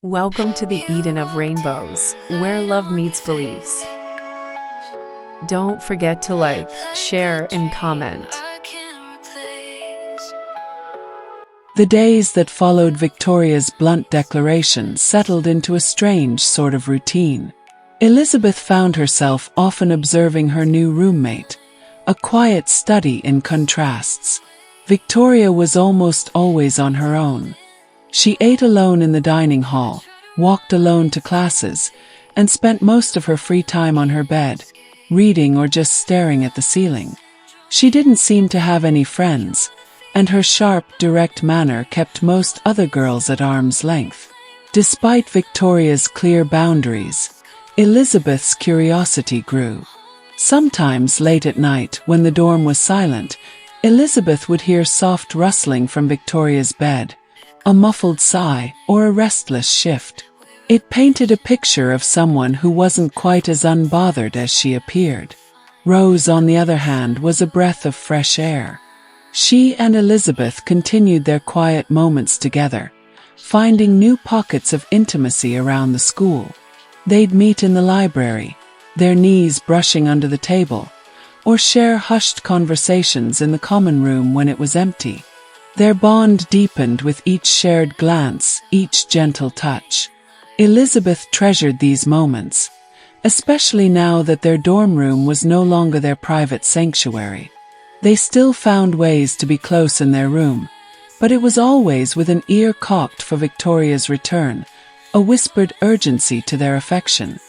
Welcome to the Eden of Rainbows, where love meets beliefs. Don't forget to like, share, and comment. The days that followed Victoria's blunt declaration settled into a strange sort of routine. Elizabeth found herself often observing her new roommate, a quiet study in contrasts. Victoria was almost always on her own. She ate alone in the dining hall, walked alone to classes, and spent most of her free time on her bed, reading or just staring at the ceiling. She didn't seem to have any friends, and her sharp, direct manner kept most other girls at arm's length. Despite Victoria's clear boundaries, Elizabeth's curiosity grew. Sometimes late at night, when the dorm was silent, Elizabeth would hear soft rustling from Victoria's bed, a muffled sigh, or a restless shift. It painted a picture of someone who wasn't quite as unbothered as she appeared. Rose, on the other hand, was a breath of fresh air. She and Elizabeth continued their quiet moments together, finding new pockets of intimacy around the school. They'd meet in the library, their knees brushing under the table, or share hushed conversations in the common room when it was empty. Their bond deepened with each shared glance, each gentle touch. Elizabeth treasured these moments, especially now that their dorm room was no longer their private sanctuary. They still found ways to be close in their room, but it was always with an ear cocked for Victoria's return, a whispered urgency to their affection.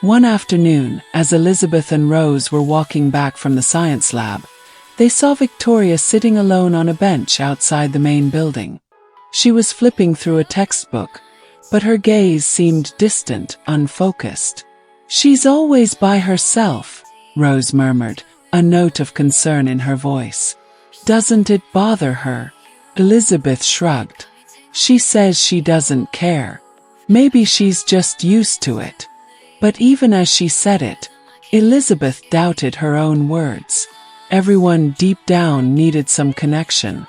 One afternoon, as Elizabeth and Rose were walking back from the science lab, they saw Victoria sitting alone on a bench outside the main building. She was flipping through a textbook, but her gaze seemed distant, unfocused. "She's always by herself," Rose murmured, a note of concern in her voice. "Doesn't it bother her?" Elizabeth shrugged. "She says she doesn't care. Maybe she's just used to it." But even as she said it, Elizabeth doubted her own words. Everyone deep down needed some connection.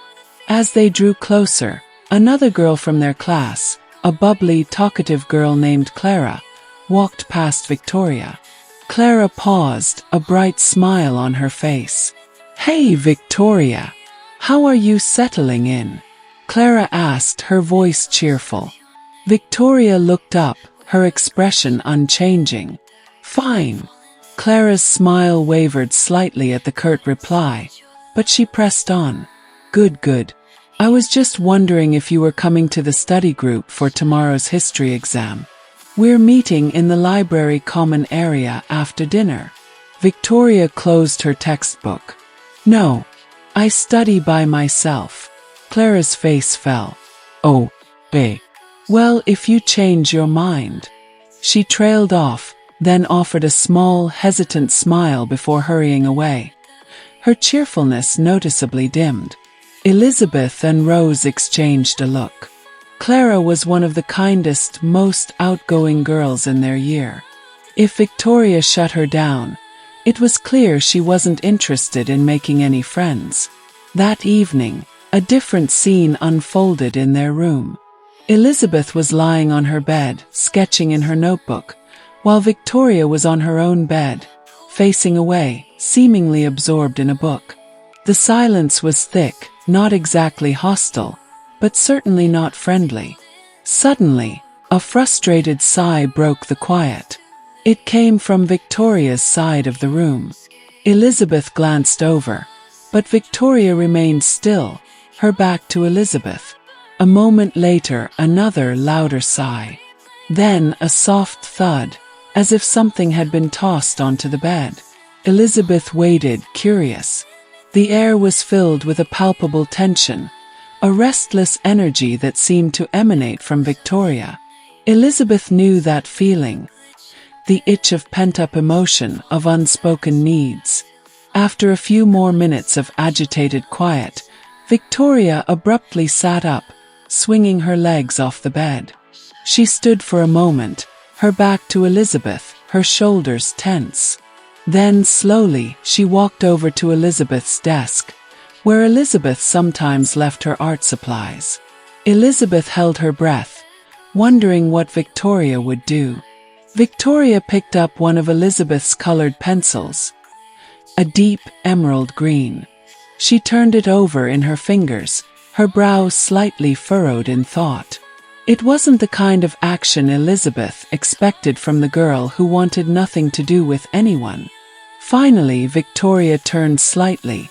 As they drew closer, another girl from their class, a bubbly, talkative girl named Clara, walked past Victoria. Clara paused, a bright smile on her face. "Hey, Victoria! How are you settling in?" Clara asked, her voice cheerful. Victoria looked up, her expression unchanging. "Fine." Clara's smile wavered slightly at the curt reply, but she pressed on. Good. I was just wondering if you were coming to the study group for tomorrow's history exam. We're meeting in the library common area after dinner." Victoria closed her textbook. "No, I study by myself." Clara's face fell. "Oh, babe. Well, if you change your mind." She trailed off, then offered a small, hesitant smile before hurrying away. Her cheerfulness noticeably dimmed. Elizabeth and Rose exchanged a look. Clara was one of the kindest, most outgoing girls in their year. If Victoria shut her down, it was clear she wasn't interested in making any friends. That evening, a different scene unfolded in their room. Elizabeth was lying on her bed, sketching in her notebook, while Victoria was on her own bed, facing away, seemingly absorbed in a book. The silence was thick, not exactly hostile, but certainly not friendly. Suddenly, a frustrated sigh broke the quiet. It came from Victoria's side of the room. Elizabeth glanced over, but Victoria remained still, her back to Elizabeth. A moment later, another, louder sigh. Then a soft thud, as if something had been tossed onto the bed. Elizabeth waited, curious. The air was filled with a palpable tension, a restless energy that seemed to emanate from Victoria. Elizabeth knew that feeling, the itch of pent-up emotion, of unspoken needs. After a few more minutes of agitated quiet, Victoria abruptly sat up, swinging her legs off the bed. She stood for a moment, her back to Elizabeth, her shoulders tense. Then, slowly, she walked over to Elizabeth's desk, where Elizabeth sometimes left her art supplies. Elizabeth held her breath, wondering what Victoria would do. Victoria picked up one of Elizabeth's colored pencils, a deep emerald green. She turned it over in her fingers, her brows slightly furrowed in thought. It wasn't the kind of action Elizabeth expected from the girl who wanted nothing to do with anyone. Finally, Victoria turned slightly,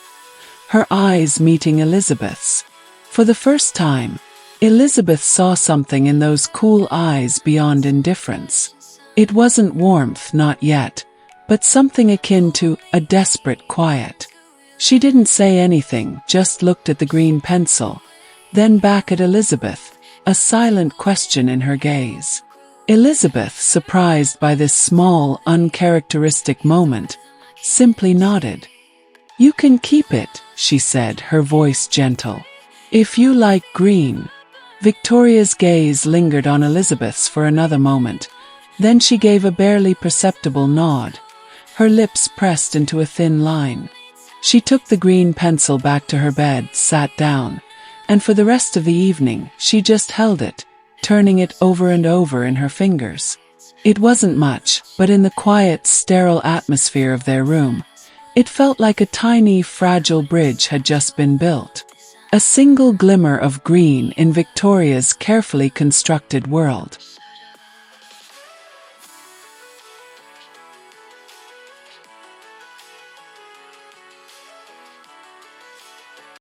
her eyes meeting Elizabeth's. For the first time, Elizabeth saw something in those cool eyes beyond indifference. It wasn't warmth, not yet, but something akin to a desperate quiet. She didn't say anything, just looked at the green pencil, then back at Elizabeth, a silent question in her gaze. Elizabeth, surprised by this small, uncharacteristic moment, simply nodded. "You can keep it," she said, her voice gentle. "If you like green." Victoria's gaze lingered on Elizabeth's for another moment. Then she gave a barely perceptible nod, her lips pressed into a thin line. She took the green pencil back to her bed, sat down, and for the rest of the evening, she just held it, turning it over and over in her fingers. It wasn't much, but in the quiet, sterile atmosphere of their room, it felt like a tiny, fragile bridge had just been built. A single glimmer of green in Victoria's carefully constructed world.